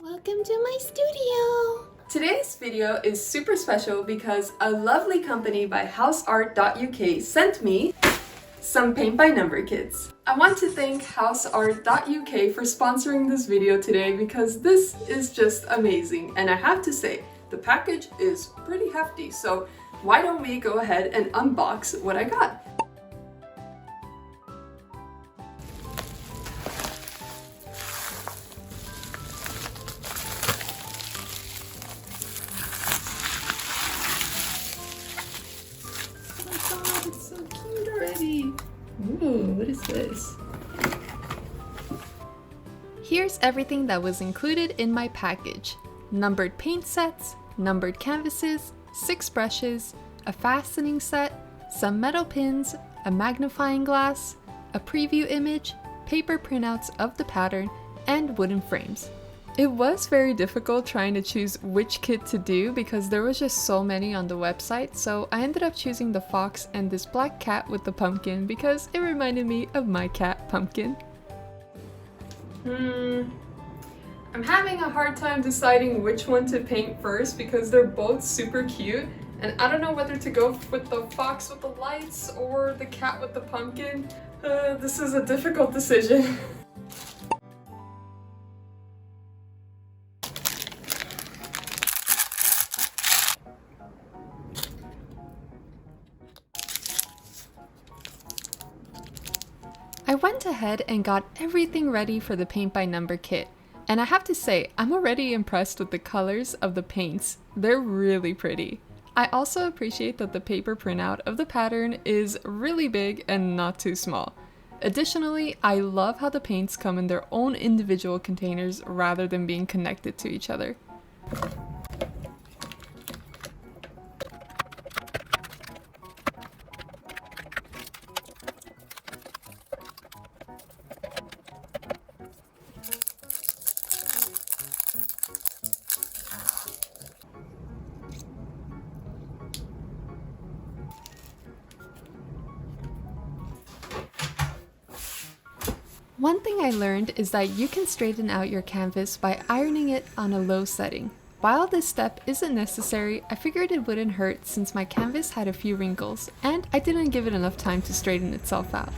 Welcome to my studio! Today's video is super special because a lovely company by HouseArt.uk sent me some paint by number kits. I want to thank HouseArt.uk for sponsoring this video today because this is just amazing, and I have to say, the package is pretty hefty, so why don't we go ahead and unbox what I got? It's so cute already. Ooh, what is this? Here's everything that was included in my package. Numbered paint sets, numbered canvases, 6 brushes, a fastening set, some metal pins, a magnifying glass, a preview image, paper printouts of the pattern, and wooden frames. It was very difficult trying to choose which kit to do because there was just so many on the website, so I ended up choosing the fox and this black cat with the pumpkin because it reminded me of my cat, Pumpkin. I'm having a hard time deciding which one to paint first because they're both super cute, and I don't know whether to go with the fox with the lights or the cat with the pumpkin. This is a difficult decision. I went ahead and got everything ready for the paint by number kit, and I have to say, I'm already impressed with the colors of the paints. They're really pretty. I also appreciate that the paper printout of the pattern is really big and not too small. Additionally, I love how the paints come in their own individual containers rather than being connected to each other. One thing I learned is that you can straighten out your canvas by ironing it on a low setting. While this step isn't necessary, I figured it wouldn't hurt since my canvas had a few wrinkles, and I didn't give it enough time to straighten itself out.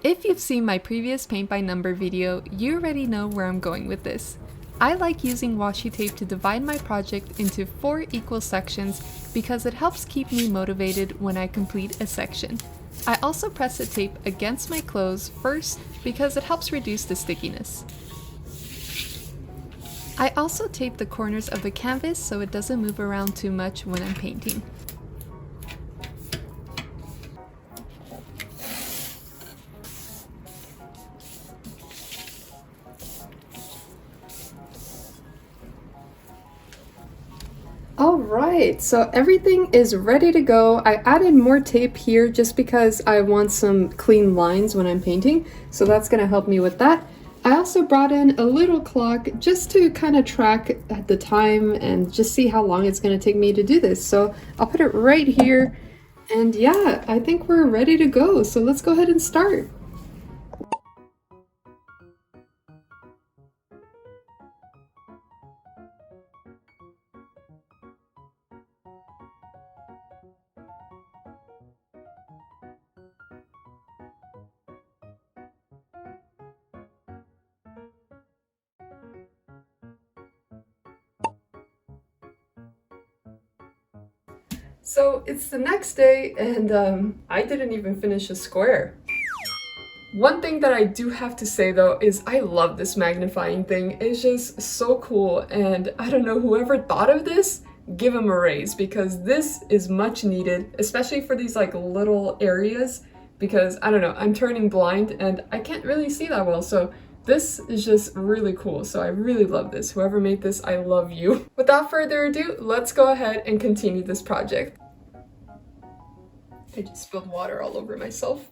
If you've seen my previous paint by number video, you already know where I'm going with this. I like using washi tape to divide my project into 4 equal sections because it helps keep me motivated when I complete a section. I also press the tape against my clothes first because it helps reduce the stickiness. I also tape the corners of the canvas so it doesn't move around too much when I'm painting. Alright, so everything is ready to go. I added more tape here just because I want some clean lines when I'm painting, so that's going to help me with that. I also brought in a little clock just to kind of track the time and just see how long it's going to take me to do this. So I'll put it right here, and yeah, I think we're ready to go, so let's go ahead and start. So it's the next day, and I didn't even finish a square. One thing that I do have to say though is I love this magnifying thing. It's just so cool, and I don't know, whoever thought of this, give them a raise because this is much needed, especially for these like little areas, because I don't know, I'm turning blind and I can't really see that well, so this is just really cool. So I really love this. Whoever made this, I love you. Without further ado, let's go ahead and continue this project. I just spilled water all over myself.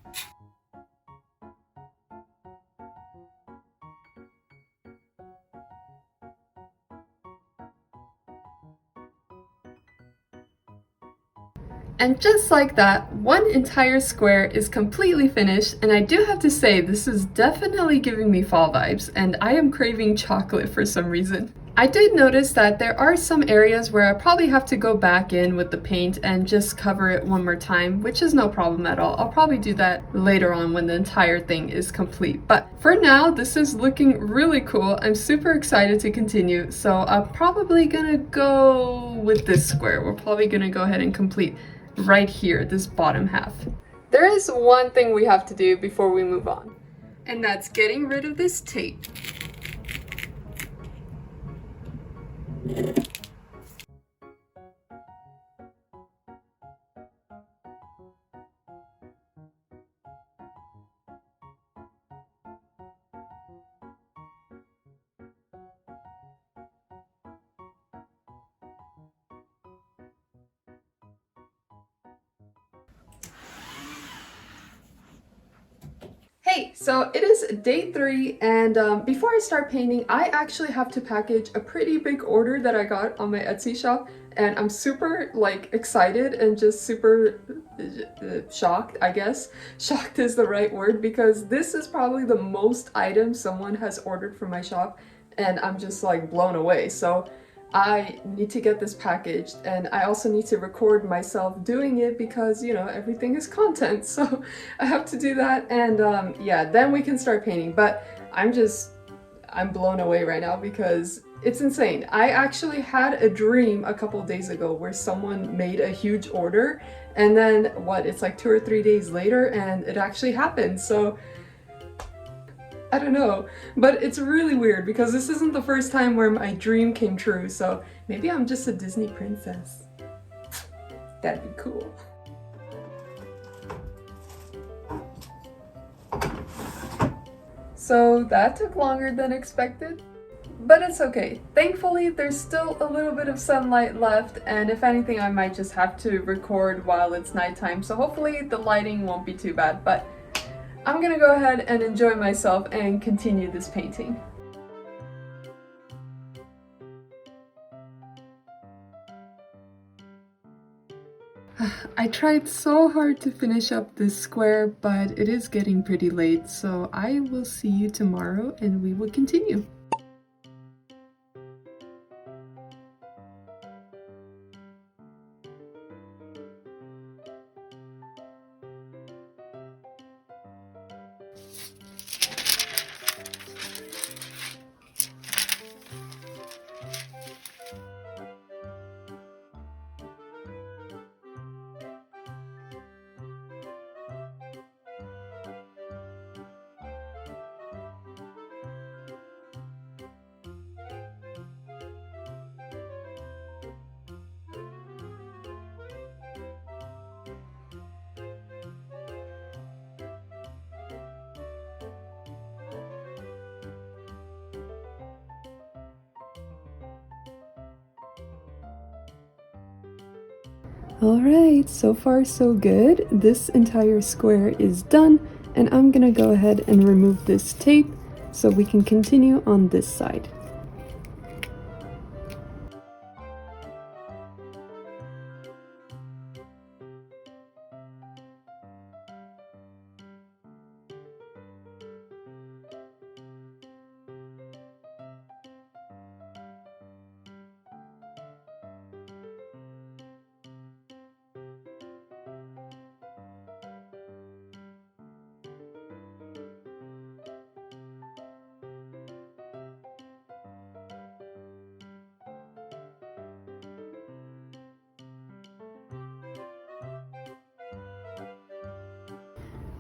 And just like that, one entire square is completely finished, and I do have to say this is definitely giving me fall vibes, and I am craving chocolate for some reason. I did notice that there are some areas where I probably have to go back in with the paint and just cover it one more time, which is no problem at all. I'll probably do that later on when the entire thing is complete. But for now, this is looking really cool. I'm super excited to continue, so I'm probably gonna go with this square. We're probably gonna go ahead and complete right here, this bottom half. There is one thing we have to do before we move on, and that's getting rid of this tape. Hey, so it is day 3, and before I start painting, I actually have to package a pretty big order that I got on my Etsy shop, and I'm super excited and just super shocked, I guess. Shocked is the right word, because this is probably the most items someone has ordered from my shop, and I'm just blown away. So I need to get this packaged, and I also need to record myself doing it because, you know, everything is content, so I have to do that, and yeah, then we can start painting. But I'm blown away right now because it's insane. I actually had a dream a couple days ago where someone made a huge order, and then it's like 2 or 3 days later, and it actually happened. So I don't know, but it's really weird because this isn't the first time where my dream came true, so maybe I'm just a Disney princess. That'd be cool. So that took longer than expected, but it's okay. Thankfully, there's still a little bit of sunlight left, and if anything, I might just have to record while it's nighttime, so hopefully the lighting won't be too bad, but I'm gonna go ahead and enjoy myself and continue this painting. I tried so hard to finish up this square, but it is getting pretty late, so I will see you tomorrow and we will continue. Alright, so far so good. This entire square is done, and I'm gonna go ahead and remove this tape so we can continue on this side.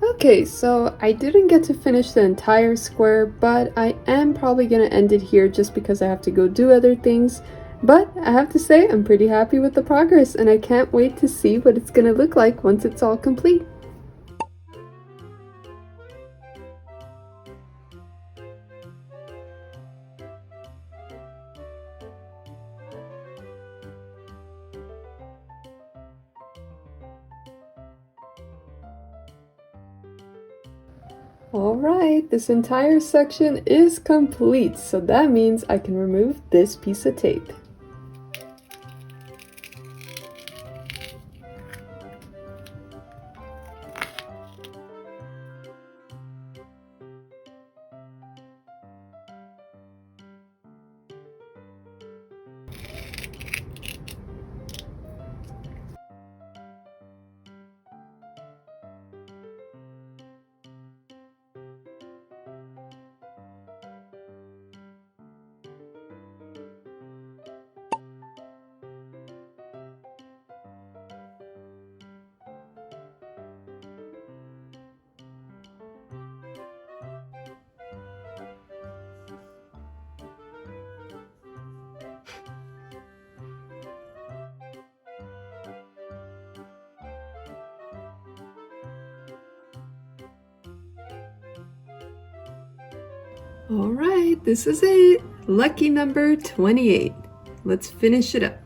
Okay, so I didn't get to finish the entire square, but I am probably gonna end it here just because I have to go do other things. But I have to say, I'm pretty happy with the progress, and I can't wait to see what it's gonna look like once it's all complete. Alright, this entire section is complete, so that means I can remove this piece of tape. All right, this is it. Lucky number 28. Let's finish it up.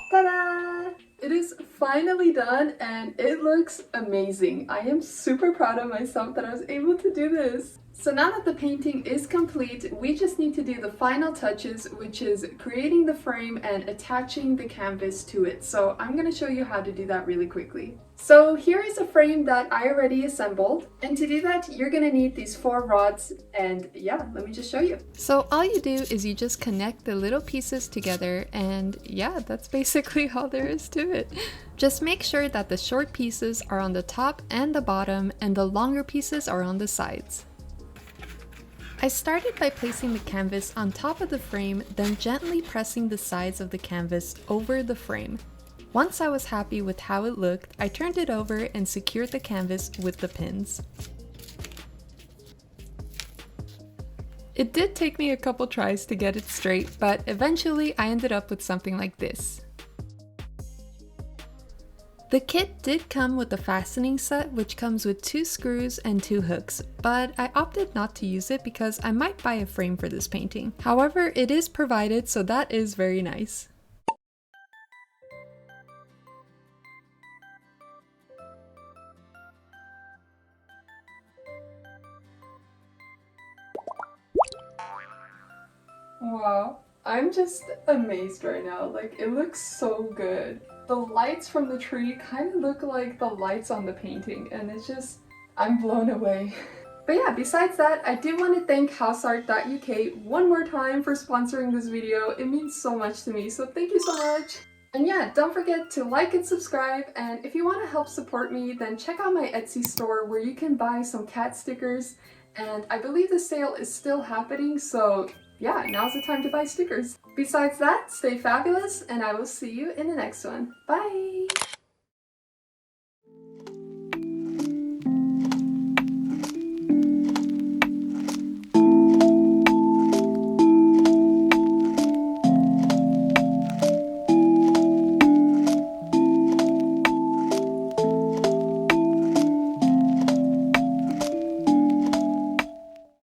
Ta-da! It is finally done and it looks amazing. I am super proud of myself that I was able to do this. So now that the painting is complete, we just need to do the final touches, which is creating the frame and attaching the canvas to it. So I'm going to show you how to do that really quickly. So here is a frame that I already assembled. And to do that, you're going to need these 4 rods. And yeah, let me just show you. So all you do is you just connect the little pieces together, and yeah, that's basically all there is to it. Just make sure that the short pieces are on the top and the bottom, and the longer pieces are on the sides. I started by placing the canvas on top of the frame, then gently pressing the sides of the canvas over the frame. Once I was happy with how it looked, I turned it over and secured the canvas with the pins. It did take me a couple tries to get it straight, but eventually I ended up with something like this. The kit did come with a fastening set, which comes with 2 screws and 2 hooks, but I opted not to use it because I might buy a frame for this painting. However, it is provided, so that is very nice. Wow, I'm just amazed right now. Like, it looks so good. The lights from the tree kind of look like the lights on the painting, and it's just, I'm blown away. But yeah, besides that, I do want to thank HouseArt.uk one more time for sponsoring this video. It means so much to me, so thank you so much. And yeah, don't forget to like and subscribe, and if you want to help support me, then check out my Etsy store where you can buy some cat stickers, and I believe the sale is still happening, so yeah, now's the time to buy stickers. Besides that, stay fabulous, and I will see you in the next one. Bye!